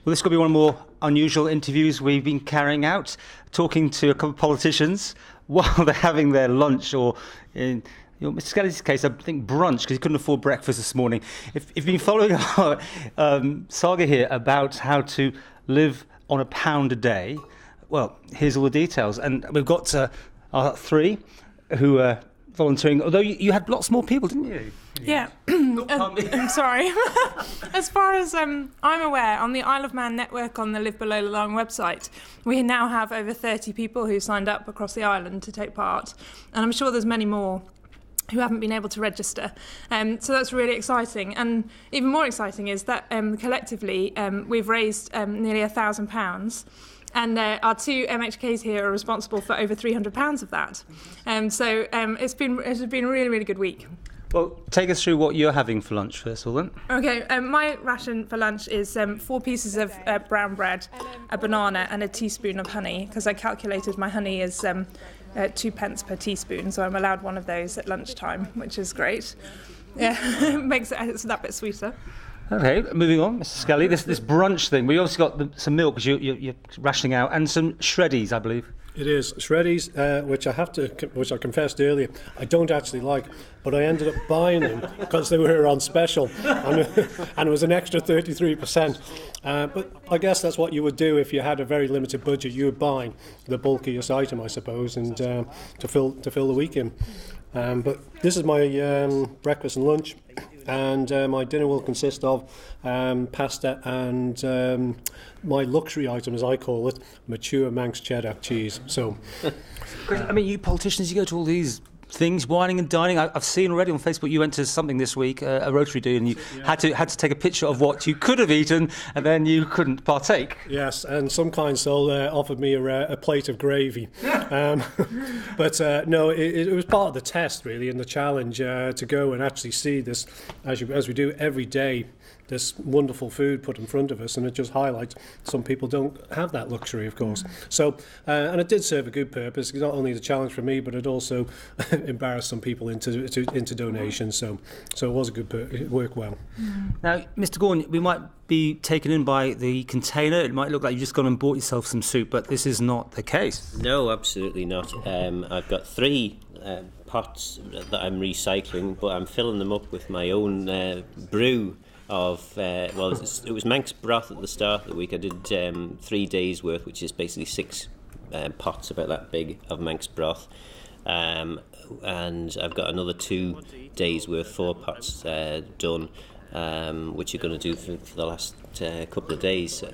Well, this could be one of the more unusual interviews we've been carrying out, talking to a couple of politicians while they're having their lunch, or in Mr. Skelly's case, I think brunch, because he couldn't afford breakfast this morning. If you've been following our saga here about how to live on £1 a day, well, here's all the details. And we've got our three who are volunteering, although you had lots more people, didn't you? Yeah. I'm sorry. As far as I'm aware, on the Isle of Man network on the Live Below the Line website, we now have over 30 people who signed up across the island to take part. And I'm sure there's many more who haven't been able to register. So that's really exciting. And even more exciting is that collectively we've raised nearly £1,000. And our two MHKs here are responsible for over £300 of that. So it's been a really, really good week. Well, take us through what you're having for lunch first of all then. Okay, my ration for lunch is 4 pieces of brown bread, a banana and a teaspoon of honey, because I calculated my honey is 2 pence per teaspoon, so I'm allowed one of those at lunchtime, which is great. Yeah, makes it that bit sweeter. Okay, moving on, Mr. Skelly. This brunch thing. We obviously got some milk because you're rationing out, and some shreddies, I believe. It is shreddies, which I confessed earlier, I don't actually like, but I ended up buying them because they were on special, and it was an extra 33%. But I guess that's what you would do if you had a very limited budget. You would buy the bulkiest item, I suppose, and to fill the week in. But this is my breakfast and lunch, and my dinner will consist of pasta and my luxury item, as I call it, mature Manx cheddar cheese. So, I mean, you politicians, you go to all these things, whining and dining. I've seen already on Facebook you went to something this week, a Rotary do, and you had to take a picture of what you could have eaten, and then you couldn't partake. Yes, and some kind soul offered me a plate of gravy. But no, it was part of the test, really, and the challenge to go and actually see this, as we do every day, this wonderful food put in front of us, and it just highlights some people don't have that luxury, of course. So, and it did serve a good purpose. Not only the challenge for me, but it also embarrassed some people into donations. So it was a good it worked well. Now, Mr. Gorn, we might be taken in by the container. It might look like you've just gone and bought yourself some soup, but this is not the case. No, absolutely not. I've got 3 pots that I'm recycling, but I'm filling them up with my own brew of, it was Manx broth at the start of the week. I did 3 days worth, which is basically 6 pots about that big of Manx broth. And I've got another 2 days worth, 4 pots done, which you're going to do for the last couple of days.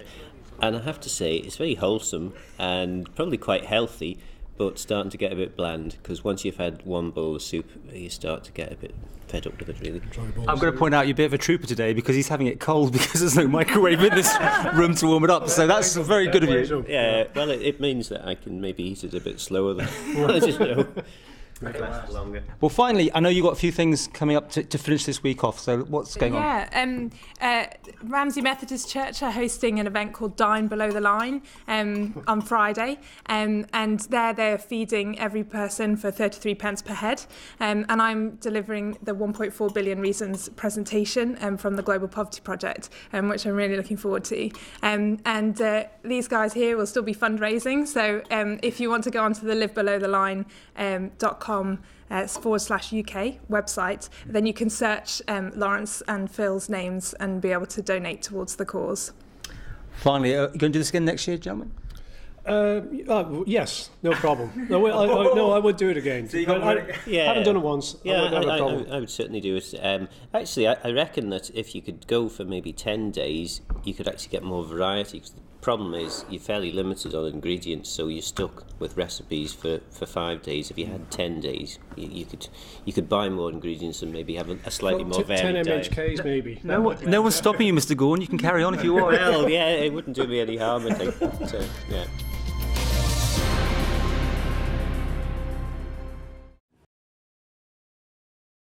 And I have to say, it's very wholesome and probably quite healthy, but starting to get a bit bland, because once you've had one bowl of soup, you start to get a bit fed up with it, really. I'm going to point out you're a bit of a trooper today, because he's having it cold because there's no microwave in this room to warm it up, so that's very good of you. Yeah, well, it means that I can maybe eat it a bit slower than I just know. Longer. Well, finally, I know you've got a few things coming up to finish this week off, so what's going on? Ramsey Methodist Church are hosting an event called Dine Below the Line on Friday, and they're feeding every person for 33 pence per head, and I'm delivering the 1.4 billion reasons presentation from the Global Poverty Project, which I'm really looking forward to. And these guys here will still be fundraising, so if you want to go onto the livebelowtheline.com /UK website, then you can search Lawrence and Phil's names and be able to donate towards the cause. Finally, are you going to do this again next year, gentlemen? Yes, no problem. I would do it again. So I haven't done it once. Yeah, I would certainly do it. Actually, I reckon that if you could go for maybe 10 days, you could actually get more variety. Cause the problem is you're fairly limited on ingredients, so you're stuck with recipes for 5 days. If you had 10 days, you could buy more ingredients and maybe have a slightly more varied 10 MHKs maybe. No one's stopping you, Mr. Gorn. You can carry on if you want. Well, yeah, it wouldn't do me any harm, I think. So, yeah.